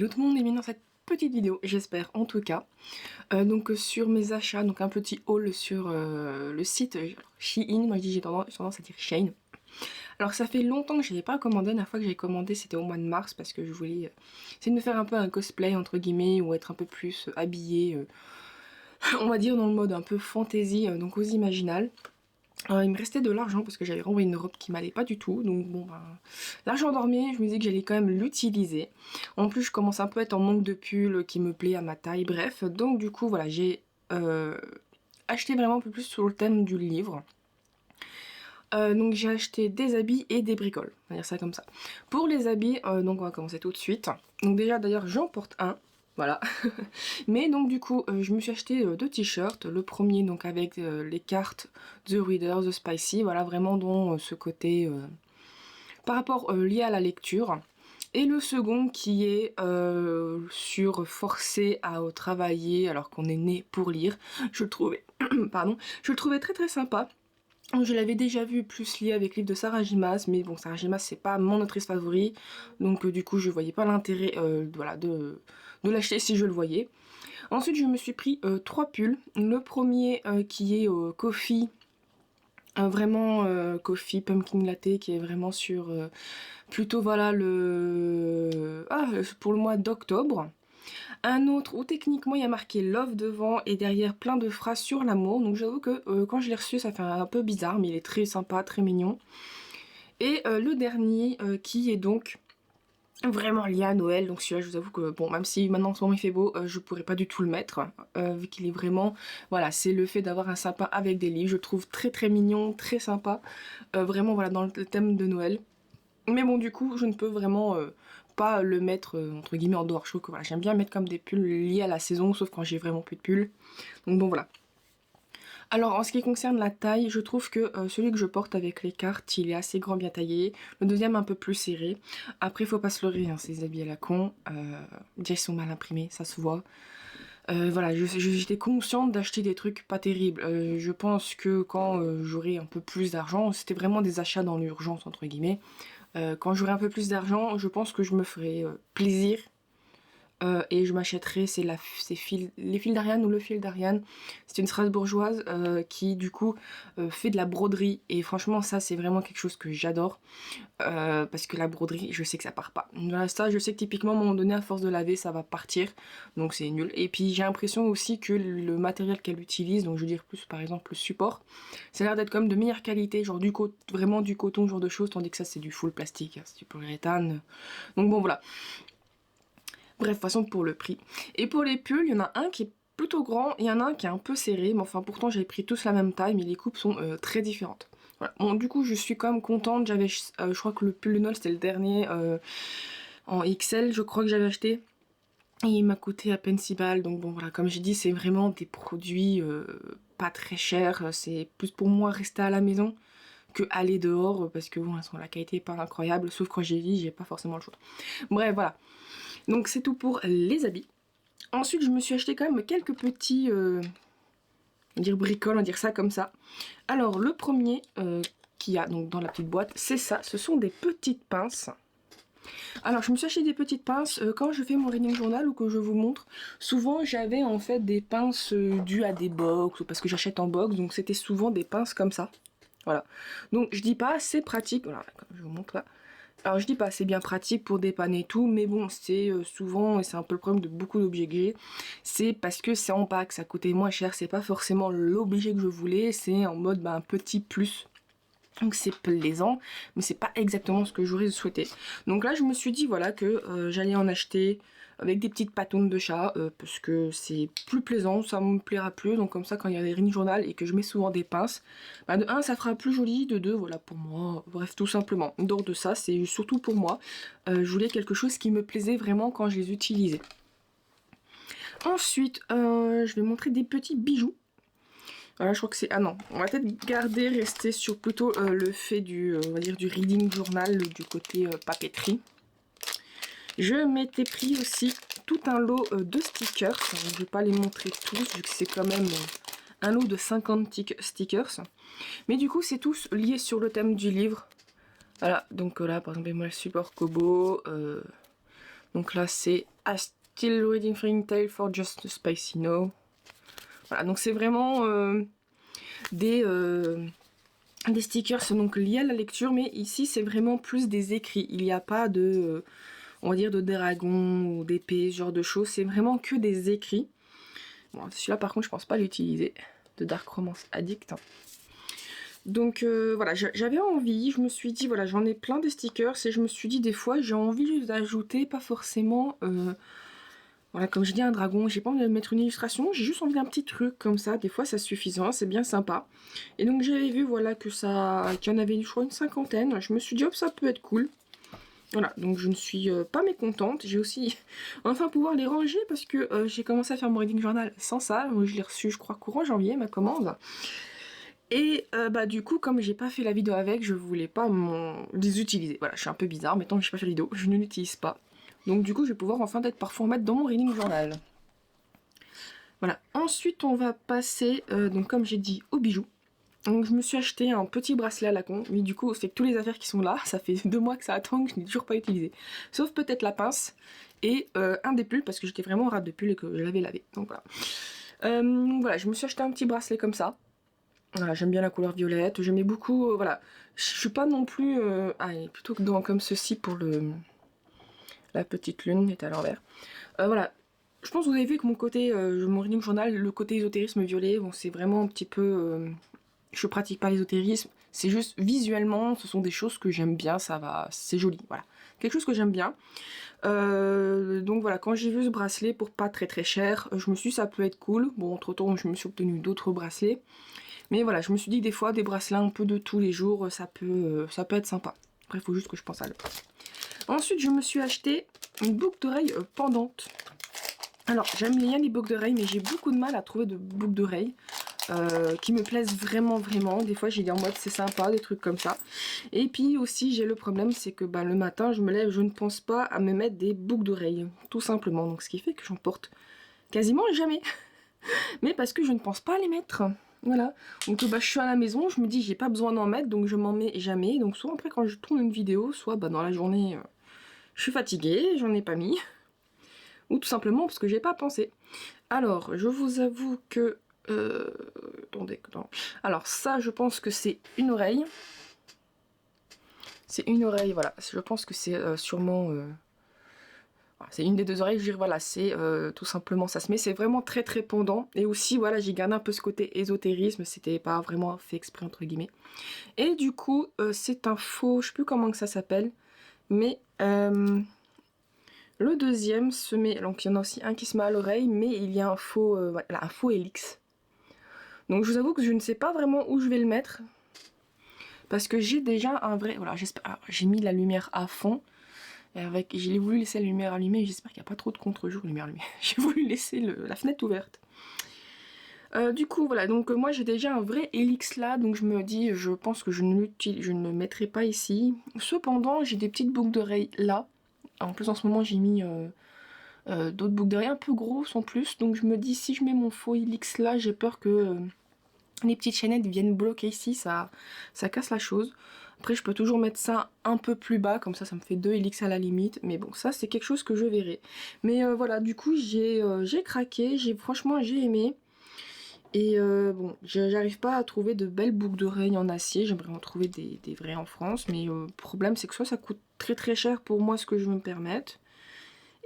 Hello tout le monde, bienvenue dans cette petite vidéo, j'espère en tout cas. Donc sur mes achats, donc un petit haul sur le site Shein, moi je dis j'ai tendance à dire Shein. Alors ça fait longtemps que je n'avais pas commandé, la dernière fois que j'ai commandé c'était au mois de mars parce que je voulais essayer de me faire un peu un cosplay entre guillemets ou être un peu plus habillée, on va dire dans le mode un peu fantasy, donc aux imaginales. Il me restait de l'argent parce que j'avais renvoyé une robe qui m'allait pas du tout, donc bon ben, l'argent dormait, je me disais que j'allais quand même l'utiliser. En plus je commence un peu à être en manque de pull qui me plaît à ma taille, bref, donc du coup voilà, j'ai acheté vraiment un peu plus sur le thème du livre. Donc j'ai acheté des habits et des bricoles, on va dire ça comme ça. Pour les habits, donc on va commencer tout de suite. Donc déjà d'ailleurs j'en porte un, voilà. Mais donc du coup je me suis acheté deux t-shirts. Le premier donc avec les cartes The Reader, The Spicy, voilà vraiment dans ce côté par rapport lié à la lecture. Et le second qui est sur forcer à travailler alors qu'on est né pour lire. Je le trouvais, pardon, je le trouvais très très sympa. Je l'avais déjà vu plus lié avec le livre de Sarah J Maas, mais bon, Sarah J Maas c'est pas mon autrice favorite, donc du coup je voyais pas l'intérêt voilà, de l'acheter si je le voyais. Ensuite je me suis pris trois pulls. Le premier qui est Coffee, vraiment Coffee Pumpkin Latte, qui est vraiment sur plutôt voilà pour le mois d'octobre. Un autre où techniquement il y a marqué Love devant et derrière plein de phrases sur l'amour. Donc j'avoue que quand je l'ai reçu ça fait un peu bizarre, mais il est très sympa, très mignon. Et le dernier qui est donc vraiment lié à Noël. Donc celui-là je vous avoue que bon, même si maintenant en ce moment il fait beau, je pourrais pas du tout le mettre. Vu qu'il est vraiment, voilà, c'est le fait d'avoir un sapin avec des livres. Je le trouve très très mignon, très sympa. Vraiment voilà, dans le thème de Noël. Mais bon, du coup, je ne peux vraiment pas le mettre entre guillemets en dehors. Je trouve que voilà, j'aime bien mettre comme des pulls liés à la saison, sauf quand j'ai vraiment plus de pulls. Donc bon, voilà. Alors, en ce qui concerne la taille, je trouve que celui que je porte avec les cartes, il est assez grand, bien taillé. Le deuxième, un peu plus serré. Après, faut pas se leurrer, hein, ces habits à la con. Déjà, ils sont mal imprimés, ça se voit. Voilà, j'étais consciente d'acheter des trucs pas terribles. Je pense que quand j'aurai un peu plus d'argent, c'était vraiment des achats dans l'urgence, entre guillemets. Quand j'aurai un peu plus d'argent, je pense que je me ferai plaisir et je m'achèterai les fils d'Ariane ou le fil d'Ariane. C'est une Strasbourgeoise qui du coup fait de la broderie et franchement ça c'est vraiment quelque chose que j'adore parce que la broderie je sais que ça part pas. Voilà, ça je sais que typiquement à un moment donné à force de laver ça va partir, donc c'est nul. Et puis j'ai l'impression aussi que le matériel qu'elle utilise, donc je veux dire plus par exemple le support, ça a l'air d'être comme de meilleure qualité, genre vraiment du coton, ce genre de choses, tandis que ça c'est du full plastique, hein, c'est du polyuréthane. Donc bon voilà. Bref, de toute façon pour le prix. Et pour les pulls, il y en a un qui est plutôt grand, et il y en a un qui est un peu serré, mais enfin pourtant j'avais pris tous la même taille, mais les coupes sont très différentes. Voilà. Bon, du coup je suis quand même contente, j'avais, je crois que le pull de Noël c'était le dernier en XL, je crois que j'avais acheté. Et il m'a coûté à peine 6 balles, donc bon voilà, comme j'ai dit, c'est vraiment des produits pas très chers, c'est plus pour moi rester à la maison que aller dehors, parce que bon, la qualité est pas incroyable, sauf quand j'ai dit, j'ai pas forcément le choix. Bref, voilà. Donc c'est tout pour les habits. Ensuite, je me suis acheté quand même quelques petits, on va dire bricoles, on va dire ça comme ça. Alors, le premier qu'il y a donc dans la petite boîte, c'est ça. Ce sont des petites pinces. Alors, je me suis acheté des petites pinces quand je fais mon reading journal ou que je vous montre. Souvent, j'avais en fait des pinces dues à des box ou parce que j'achète en box. Donc, c'était souvent des pinces comme ça. Voilà. Donc, je dis pas, c'est pratique. Voilà, comme je vous montre là. Alors je dis pas c'est bien pratique pour dépanner et tout, mais bon c'est souvent, et c'est un peu le problème de beaucoup d'objets que j'ai, c'est parce que c'est en pack, ça coûtait moins cher, c'est pas forcément l'objet que je voulais, c'est en mode un petit plus. Donc c'est plaisant, mais c'est pas exactement ce que j'aurais souhaité. Donc là je me suis dit voilà que j'allais en acheter avec des petites patounes de chat, parce que c'est plus plaisant, ça me plaira plus. Donc comme ça quand il y a des reading journal et que je mets souvent des pinces, bah de 1 ça fera plus joli, de 2 voilà pour moi, bref tout simplement. Donc de ça c'est surtout pour moi, je voulais quelque chose qui me plaisait vraiment quand je les utilisais. Ensuite je vais montrer des petits bijoux. Voilà, je crois que c'est... Ah non, on va peut-être rester sur plutôt le fait du, on va dire, du reading journal, du côté papeterie. Je m'étais pris aussi tout un lot de stickers. Je ne vais pas les montrer tous, vu que c'est quand même un lot de 50 stickers. Mais du coup, c'est tous liés sur le thème du livre. Voilà, donc là, par exemple, moi, le support Kobo. Donc là, c'est I still reading Fairy Tail for just a spicy no. Voilà, donc c'est vraiment des stickers donc liés à la lecture, mais ici c'est vraiment plus des écrits. Il n'y a pas de, on va dire, de dragon ou d'épée, ce genre de choses. C'est vraiment que des écrits. Bon, celui-là par contre je pense pas l'utiliser, de Dark Romance Addict. Donc voilà, j'avais envie, je me suis dit, voilà, j'en ai plein de stickers et je me suis dit des fois j'ai envie d'ajouter, pas forcément, voilà, comme je dis, un dragon, j'ai pas envie de mettre une illustration, j'ai juste envie d'un petit truc comme ça, des fois c'est suffisant, c'est bien sympa. Et donc j'avais vu, voilà, qu'il y en avait, je crois, une cinquantaine, je me suis dit, hop, ça peut être cool. Voilà, donc je ne suis pas mécontente, j'ai aussi enfin pouvoir les ranger parce que j'ai commencé à faire mon reading journal sans ça, je l'ai reçu, je crois, courant janvier, ma commande. Et bah du coup, comme j'ai pas fait la vidéo avec, je voulais pas les utiliser. Voilà, je suis un peu bizarre, mais tant que j'ai pas fait la vidéo, je ne l'utilise pas. Donc du coup, je vais pouvoir enfin peut-être parfois en mettre dans mon reading journal. Voilà, ensuite on va passer, donc comme j'ai dit, aux bijoux. Donc je me suis acheté un petit bracelet à la con, mais du coup c'est que toutes les affaires qui sont là, ça fait 2 mois que ça attend que je n'ai toujours pas utilisé. Sauf peut-être la pince et un des pulls parce que j'étais vraiment rate de pull et que je l'avais lavé. Donc voilà. Voilà, je me suis acheté un petit bracelet comme ça. Voilà, j'aime bien la couleur violette, j'aimais beaucoup, voilà. Je suis pas non plus... plutôt que comme ceci pour la petite lune est à l'envers. Voilà, je pense que vous avez vu que mon côté, mon reading journal, le côté ésotérisme violet, bon c'est vraiment un petit peu... je pratique pas l'ésotérisme, c'est juste visuellement, ce sont des choses que j'aime bien, ça va, c'est joli, voilà. Quelque chose que j'aime bien. Donc voilà, quand j'ai vu ce bracelet pour pas très très cher, je me suis dit ça peut être cool. Bon, entre temps, je me suis obtenu d'autres bracelets. Mais voilà, je me suis dit que des fois, des bracelets un peu de tous les jours, ça peut être sympa. Après, il faut juste que je pense à le. Ensuite, je me suis acheté une boucle d'oreille pendante. Alors, j'aime bien les boucles d'oreilles, mais j'ai beaucoup de mal à trouver de boucles d'oreilles qui me plaisent vraiment, vraiment. Des fois, j'ai dit en mode c'est sympa, des trucs comme ça. Et puis aussi, j'ai le problème, c'est que bah, le matin, je me lève, je ne pense pas à me mettre des boucles d'oreilles, tout simplement. Donc, ce qui fait que j'en porte quasiment jamais. Mais parce que je ne pense pas à les mettre. Voilà, donc bah, je suis à la maison, je me dis j'ai pas besoin d'en mettre, donc je m'en mets jamais. Donc soit après quand je tourne une vidéo, soit bah, dans la journée je suis fatiguée, j'en ai pas mis. Ou tout simplement parce que j'ai pas pensé. Alors, je vous avoue que... attendez, attends. Alors ça, je pense que c'est une oreille. C'est une oreille, voilà. Je pense que c'est sûrement... c'est une des deux oreilles, je veux dire, voilà, c'est tout simplement ça se met, c'est vraiment très très pendant, et aussi voilà, j'ai gardé un peu ce côté ésotérisme, c'était pas vraiment fait exprès entre guillemets. Et du coup, c'est un faux, je sais plus comment que ça s'appelle, mais le deuxième se met, donc il y en a aussi un qui se met à l'oreille, mais il y a un faux, voilà, un faux hélix. Donc je vous avoue que je ne sais pas vraiment où je vais le mettre, parce que j'ai déjà un vrai, voilà, j'espère, j'ai mis la lumière à fond. J'ai voulu laisser la lumière allumée, j'espère qu'il n'y a pas trop de contre-jour, lumière allumée. J'ai voulu laisser la fenêtre ouverte. Du coup, voilà, donc moi j'ai déjà un vrai hélix là, donc je me dis, je pense que je ne le mettrai pas ici. Cependant, j'ai des petites boucles d'oreilles là. En plus, en ce moment, j'ai mis d'autres boucles d'oreilles un peu grosses en plus, donc je me dis, si je mets mon faux hélix là, j'ai peur que les petites chaînettes viennent bloquer ici, ça casse la chose. Après, je peux toujours mettre ça un peu plus bas, comme ça me fait 2 hélix à la limite. Mais bon, ça, c'est quelque chose que je verrai. Mais voilà, du coup, j'ai craqué. Franchement, j'ai aimé. Et bon, j'arrive pas à trouver de belles boucles d'oreilles en acier. J'aimerais en trouver des vraies en France. Mais le problème, c'est que soit ça coûte très très cher pour moi, ce que je veux me permettre.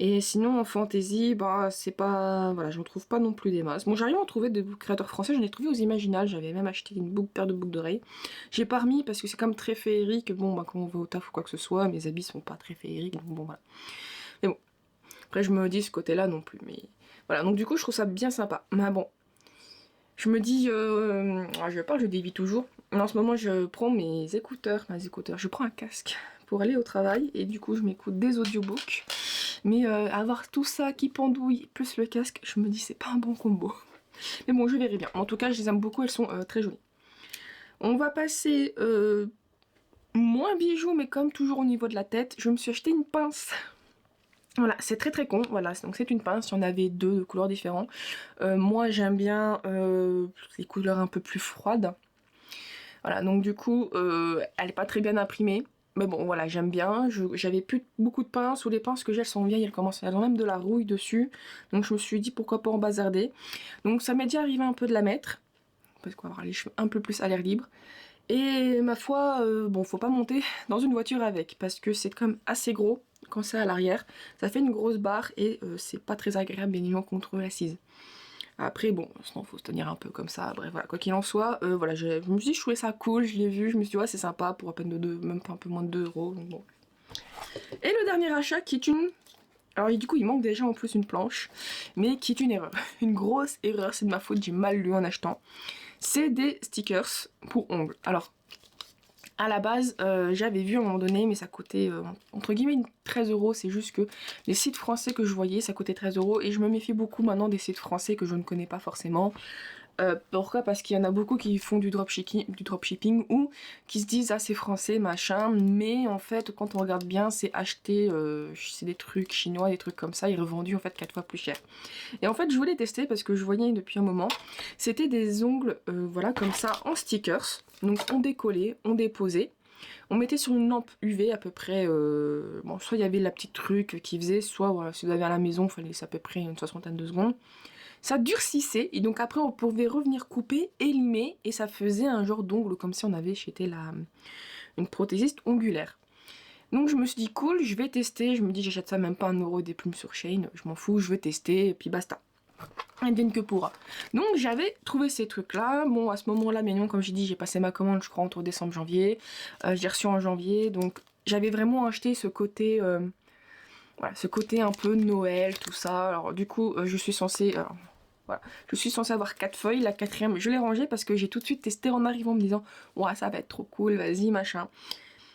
Et sinon en fantasy, bah c'est pas... Voilà, j'en trouve pas non plus des masses. Bon, j'arrive à en trouver des créateurs français, j'en ai trouvé aux Imaginales, j'avais même acheté une paire de boucles d'oreilles. J'ai pas remis parce que c'est quand même très féerique, bon bah quand on va au taf ou quoi que ce soit, mes habits sont pas très féeriques, donc bon voilà. Mais bon, après je me dis ce côté-là non plus, mais... Voilà, donc du coup je trouve ça bien sympa. Mais bon, je me dis... je dévie toujours. En ce moment je prends mes écouteurs, je prends un casque pour aller au travail, et du coup je m'écoute des audiobooks. Mais avoir tout ça qui pendouille, plus le casque, je me dis c'est pas un bon combo. Mais bon, je verrai bien. En tout cas, je les aime beaucoup, elles sont très jolies. On va passer moins bijoux, mais comme toujours au niveau de la tête, je me suis acheté une pince. Voilà, c'est très très con, voilà, donc c'est une pince, il y en avait deux de couleurs différentes. Moi j'aime bien les couleurs un peu plus froides. Voilà, donc du coup, elle est pas très bien imprimée. Mais bon, voilà, j'aime bien. J'avais plus beaucoup de pinces, ou les pinces que j'ai, elles sont vieilles, elles ont même de la rouille dessus. Donc je me suis dit pourquoi pas en bazarder. Donc ça m'est déjà arrivé un peu de la mettre, parce qu'on va avoir les cheveux un peu plus à l'air libre. Et ma foi, bon, faut pas monter dans une voiture avec, parce que c'est quand même assez gros quand c'est à l'arrière. Ça fait une grosse barre et c'est pas très agréable, bien évidemment, contre l'assise. Après, bon, sinon faut se tenir un peu comme ça. Bref, voilà, quoi qu'il en soit, voilà, je me suis dit, je trouvais ça cool, je l'ai vu, je me suis dit, ouais, c'est sympa pour à peine de 2, même pas un peu moins de 2 euros. Donc bon. Et le dernier achat qui est une. Alors, du coup, il manque déjà en plus une planche, mais qui est une erreur. Une grosse erreur, c'est de ma faute, j'ai mal lu en achetant. C'est des stickers pour ongles. Alors, à la base, j'avais vu à un moment donné, mais ça coûtait entre guillemets 13 euros. C'est juste que les sites français que je voyais, ça coûtait 13 euros. Et je me méfie beaucoup maintenant des sites français que je ne connais pas forcément. Pourquoi? Parce qu'il y en a beaucoup qui font du dropshipping ou qui se disent ah c'est français machin, mais en fait quand on regarde bien c'est acheté, c'est des trucs chinois, des trucs comme ça, et revendus en fait 4 fois plus cher. Et en fait je voulais tester parce que je voyais depuis un moment, c'était des ongles voilà comme ça en stickers, donc on décollait, on déposait. On mettait sur une lampe UV à peu près, bon soit il y avait la petite truc qui faisait, soit voilà, si vous avez à la maison, il fallait à peu près une soixantaine de secondes. Ça durcissait et donc après on pouvait revenir couper et limer et ça faisait un genre d'ongle comme si on avait acheté une prothésiste ongulaire. Donc je me suis dit cool, je vais tester, je me dis j'achète ça même pas 1 € des plumes sur Shein, je m'en fous, je vais tester et puis basta. Advienne que pourra. Donc j'avais trouvé ces trucs là, bon à ce moment là mignon comme j'ai dit j'ai passé ma commande je crois entre décembre janvier, j'ai reçu en janvier donc j'avais vraiment acheté ce côté... voilà, ce côté un peu Noël, tout ça. Alors du coup, je suis censée... voilà. Je suis censée avoir 4 feuilles, la quatrième, je l'ai rangée parce que j'ai tout de suite testé en arrivant en me disant ouais ça va être trop cool, vas-y machin.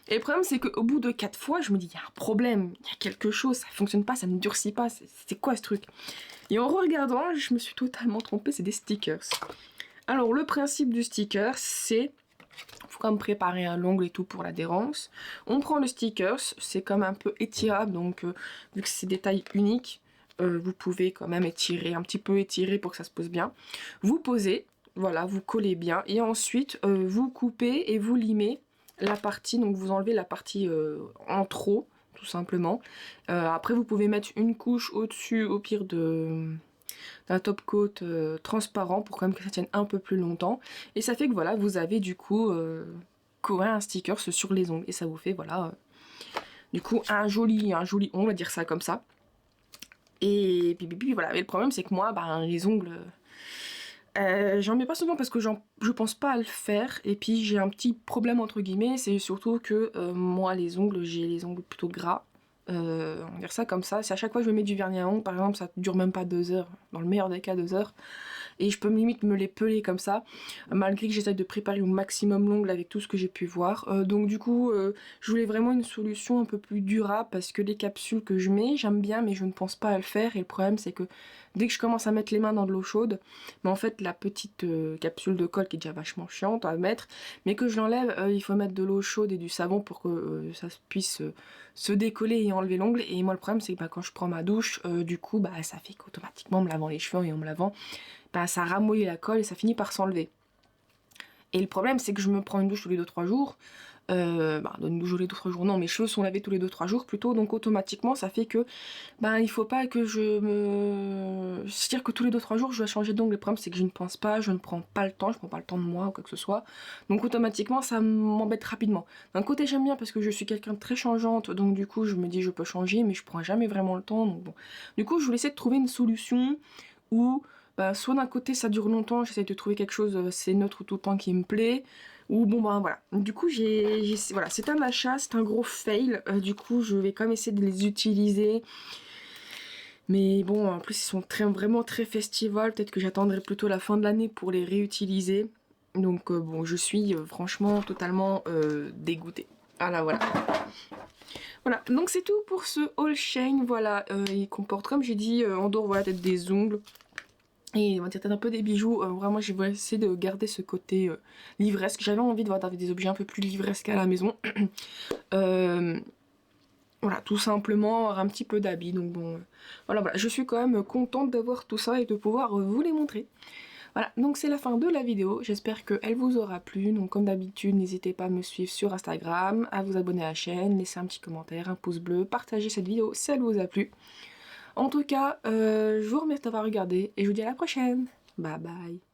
Et le problème c'est qu'au bout de 4 fois, je me dis il y a un problème, il y a quelque chose, ça fonctionne pas, ça ne durcit pas, c'est quoi ce truc? Et en regardant, je me suis totalement trompée, c'est des stickers. Alors le principe du sticker, c'est... faut quand même préparer un l'ongle et tout pour l'adhérence. On prend le stickers, c'est comme un peu étirable, donc vu que c'est des tailles uniques, vous pouvez quand même étirer, un petit peu étirer pour que ça se pose bien. Vous posez, voilà, vous collez bien, et ensuite vous coupez et vous limez la partie, donc vous enlevez la partie en trop, tout simplement. Après vous pouvez mettre une couche au-dessus, au pire d'un top coat transparent pour quand même que ça tienne un peu plus longtemps. Et ça fait que voilà, vous avez du coup couvert un sticker sur les ongles. Et ça vous fait voilà, du coup un joli ongle, on va dire ça comme ça. Et puis voilà. Mais le problème c'est que moi, les ongles... j'en mets pas souvent parce que je pense pas à le faire. Et puis j'ai un petit problème entre guillemets, c'est surtout que moi les ongles, j'ai les ongles plutôt gras. On va dire ça comme ça. Si à chaque fois je me mets du vernis à ongles, par exemple, ça dure même pas 2 heures. Dans le meilleur des cas, 2 heures. Et je peux limite me les peler comme ça, malgré que j'essaie de préparer au maximum l'ongle avec tout ce que j'ai pu voir. Donc du coup, je voulais vraiment une solution un peu plus durable parce que les capsules que je mets, j'aime bien, mais je ne pense pas à le faire. Et le problème, c'est que dès que je commence à mettre les mains dans de l'eau chaude, mais en fait, la petite capsule de colle qui est déjà vachement chiante à mettre, mais que je l'enlève, il faut mettre de l'eau chaude et du savon pour que ça puisse se décoller et enlever l'ongle. Et moi, le problème, c'est que quand je prends ma douche, du coup, ça fait qu'automatiquement, en me lavant les cheveux et en me lavant, ça ramollit la colle et ça finit par s'enlever. Et le problème, c'est que je me prends une douche tous les 2-3 jours. Une douche tous les 2-3 jours, non, mes cheveux sont lavés tous les 2-3 jours plutôt, donc automatiquement ça fait que il faut pas que c'est-à-dire que tous les 2-3 jours je dois changer d'ongle. Le problème c'est que je ne pense pas, je ne prends pas le temps, je prends pas le temps de moi ou quoi que ce soit, donc automatiquement ça m'embête rapidement. D'un côté j'aime bien parce que je suis quelqu'un de très changeante, donc du coup je me dis je peux changer, mais je prends jamais vraiment le temps, donc bon. Du coup je voulais essayer de trouver une solution où soit d'un côté ça dure longtemps, j'essaie de trouver quelque chose c'est neutre tout le temps qui me plaît, ou voilà. Du coup voilà, c'est un achat, c'est un gros fail, du coup je vais quand même essayer de les utiliser. Mais bon, en plus ils sont vraiment très festival, peut-être que j'attendrai plutôt la fin de l'année pour les réutiliser. Donc je suis franchement totalement dégoûtée. Voilà. Voilà, donc c'est tout pour ce haul Shein, voilà, il comporte comme j'ai dit en dehors voilà peut-être des ongles. Et on va dire peut-être un peu des bijoux, vraiment j'ai voulu essayer de garder ce côté livresque. J'avais envie d'avoir des objets un peu plus livresques à la maison. Voilà, tout simplement avoir un petit peu d'habits. Donc bon, voilà, je suis quand même contente d'avoir tout ça et de pouvoir vous les montrer. Voilà, donc c'est la fin de la vidéo, j'espère qu'elle vous aura plu. Donc comme d'habitude, n'hésitez pas à me suivre sur Instagram, à vous abonner à la chaîne, laisser un petit commentaire, un pouce bleu, partager cette vidéo si elle vous a plu. En tout cas, je vous remercie d'avoir regardé et je vous dis à la prochaine. Bye bye.